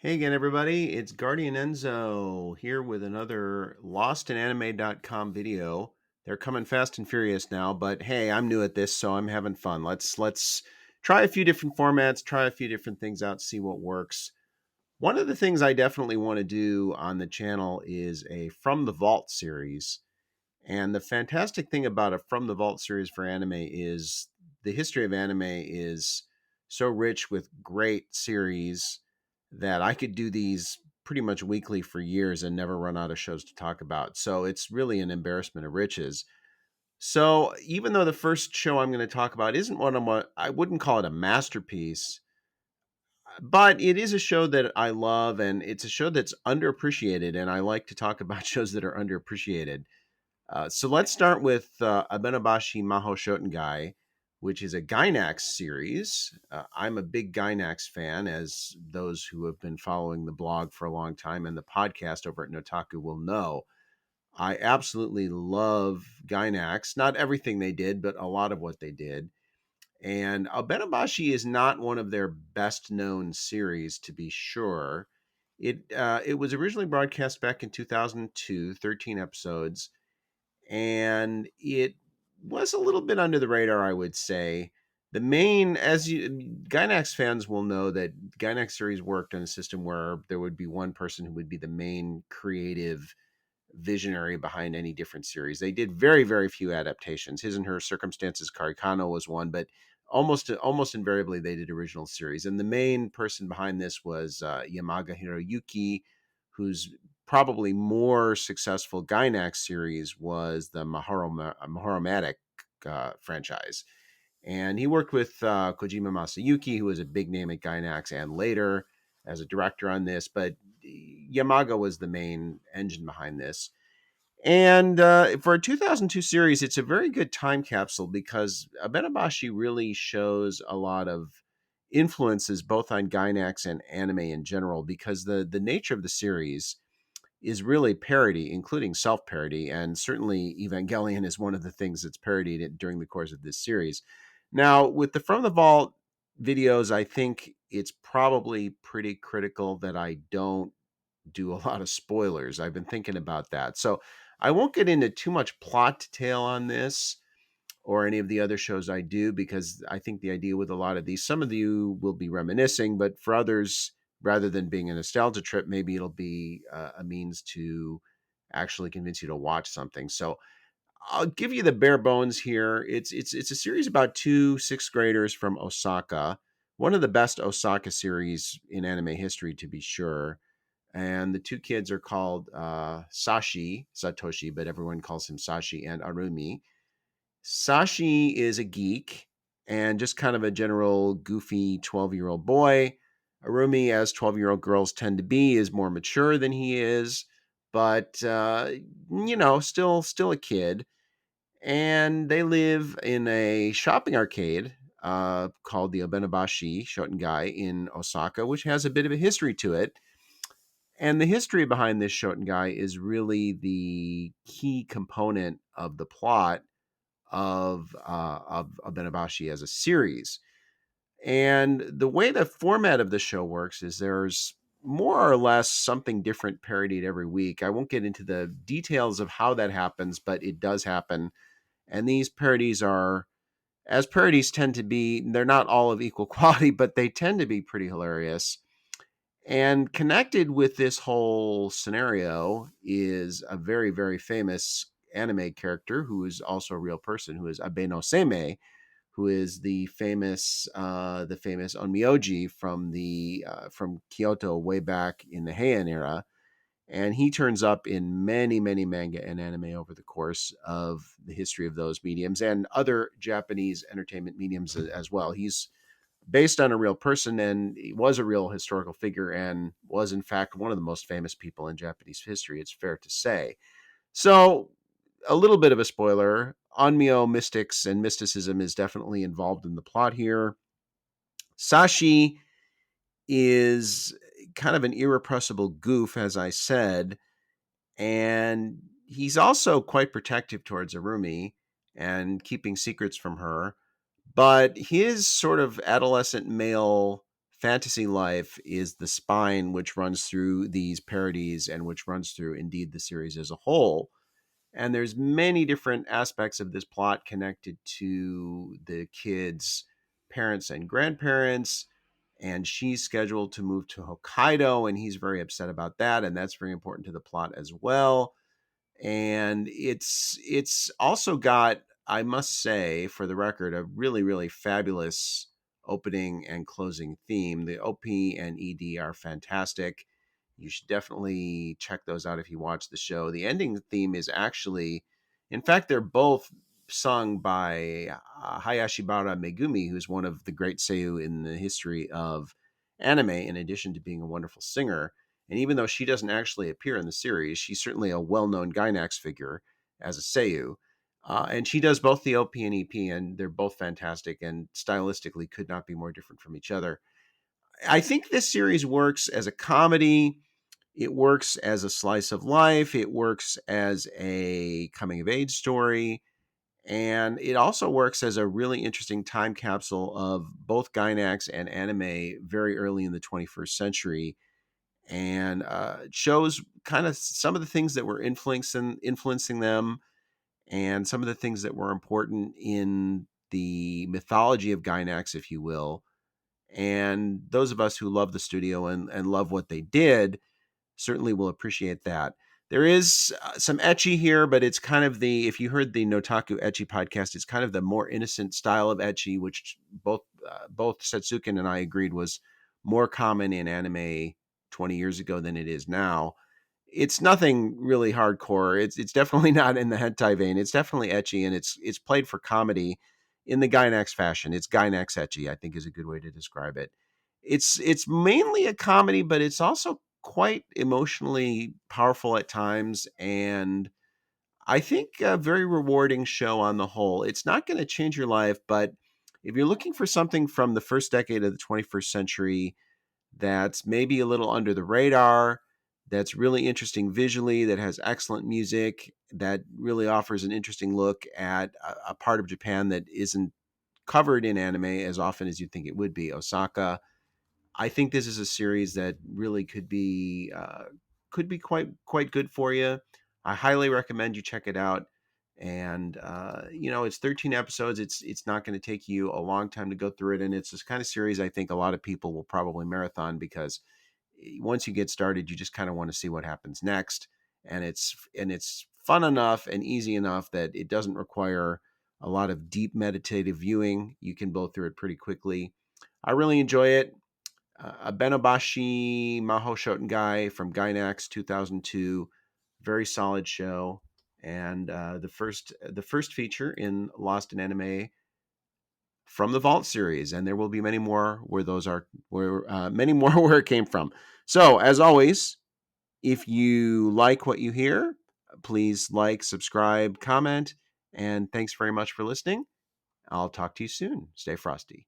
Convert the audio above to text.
Hey again, everybody. It's Guardian Enzo here with another LostInAnime.com video. They're coming fast and furious now, but hey, I'm new at this, so I'm having fun. Let's try a few different formats, try a few different things out, see what works. One of the things I definitely want to do on the channel is a From the Vault series. And the fantastic thing about a From the Vault series for anime is the history of anime is so rich with great series that I could do these pretty much weekly for years and never run out of shows to talk about. So it's really an embarrassment of riches. So even though the first show I'm going to talk about isn't one of what I wouldn't call it a masterpiece, but it is a show that I love and it's a show that's underappreciated. And I like to talk about shows that are underappreciated. So let's start with Abenobashi Mahou Shoutengai, which is a Gainax series. I'm a big Gainax fan, as those who have been following the blog for a long time and the podcast over at Notaku will know. I absolutely love Gainax. Not everything they did, but a lot of what they did. And Abenobashi is not one of their best known series, to be sure. It was originally broadcast back in 2002, 13 episodes, and it was a little bit under the radar, I would say. The main, as you Gainax fans will know, that Gainax series worked on a system where there would be one person who would be the main creative visionary behind any different series. They did very, very few adaptations. His and Her Circumstances Karikano was one, but almost invariably they did original series. And the main person behind this was Yamaga Hiroyuki, whose probably more successful Gainax series was the Mahoromatic franchise. And he worked with Kojima Masayuki, who was a big name at Gainax and later as a director on this. But Yamaga was the main engine behind this. And for a 2002 series, it's a very good time capsule because Abenobashi really shows a lot of influences both on Gainax and anime in general, because the nature of the series is really parody, including self parody. And certainly Evangelion is one of the things that's parodied during the course of this series. Now, with the From the Vault videos, I think it's probably pretty critical that I don't do a lot of spoilers. I've been thinking about that. So I won't get into too much plot detail on this or any of the other shows I do, because I think the idea with a lot of these, some of you will be reminiscing, but for others, rather than being a nostalgia trip, maybe it'll be a means to actually convince you to watch something. So I'll give you the bare bones here. It's a series about two sixth graders from Osaka, one of the best Osaka series in anime history, to be sure. And the two kids are called Satoshi, but everyone calls him Sashi, and Arumi. Sashi is a geek and just kind of a general goofy 12-year-old boy. Arumi, as 12-year-old girls tend to be, is more mature than he is, but still a kid. And they live in a shopping arcade called the Abenobashi Shoutengai in Osaka, which has a bit of a history to it. And the history behind this Shotengai is really the key component of the plot of Abenobashi as a series. And the way the format of the show works is there's more or less something different parodied every week. I won't get into the details of how that happens, but it does happen. And these parodies are, as parodies tend to be, they're not all of equal quality, but they tend to be pretty hilarious. And connected with this whole scenario is a very, very famous anime character who is also a real person, who is Abenoseme, who is the famous Onmyoji from Kyoto way back in the Heian era. And he turns up in many, many manga and anime over the course of the history of those mediums and other Japanese entertainment mediums as well. He's based on a real person, and he was a real historical figure and was in fact one of the most famous people in Japanese history, it's fair to say. So a little bit of a spoiler, Onmyo mystics and mysticism is definitely involved in the plot here. Sashi is kind of an irrepressible goof, as I said, and he's also quite protective towards Arumi and keeping secrets from her. But his sort of adolescent male fantasy life is the spine which runs through these parodies and which runs through indeed the series as a whole. And there's many different aspects of this plot connected to the kids' parents and grandparents. And she's scheduled to move to Hokkaido, and he's very upset about that, and that's very important to the plot as well. And it's also got, I must say, for the record, a really fabulous opening and closing theme. The OP and ED are fantastic. You should definitely check those out if you watch the show. The ending theme is actually, in fact, they're both sung by Hayashibara Megumi, who's one of the great seiyuu in the history of anime, in addition to being a wonderful singer. And even though she doesn't actually appear in the series, she's certainly a well-known Gainax figure as a seiyuu. And she does both the OP and EP, and they're both fantastic and stylistically could not be more different from each other. I think this series works as a comedy. It works as a slice of life. It works as a coming of age story. And it also works as a really interesting time capsule of both Gainax and anime very early in the 21st century, and shows kind of some of the things that were influencing them, and some of the things that were important in the mythology of Gainax, if you will. And those of us who love the studio and love what they did certainly will appreciate that. There is some ecchi here, but it's kind of if you heard the Notaku Ecchi podcast, it's kind of the more innocent style of ecchi, which both Setsuken and I agreed was more common in anime 20 years ago than it is now. It's nothing really hardcore. It's definitely not in the hentai vein. It's definitely ecchi, and it's played for comedy in the Gainax fashion. It's Gainax ecchi, I think, is a good way to describe it. It's mainly a comedy, but it's also quite emotionally powerful at times, and I think a very rewarding show on the whole. It's not going to change your life, but if you're looking for something from the first decade of the 21st century that's maybe a little under the radar, that's really interesting visually, that has excellent music, that really offers an interesting look at a part of Japan that isn't covered in anime as often as you'd think it would be, Osaka. I think this is a series that really could be quite good for you. I highly recommend you check it out. And it's 13 episodes. It's not going to take you a long time to go through it, and it's this kind of series I think a lot of people will probably marathon, because once you get started, you just kind of want to see what happens next. And it's fun enough and easy enough that it doesn't require a lot of deep meditative viewing. You can blow through it pretty quickly. I really enjoy it. Abenobashi Mahou Shoutengai from Gainax 2002, very solid show, and the first feature in Lost in Anime from the Vault series, and there will be many more many more where it came from. So as always, if you like what you hear, please like, subscribe, comment, and thanks very much for listening. I'll talk to you soon. Stay frosty.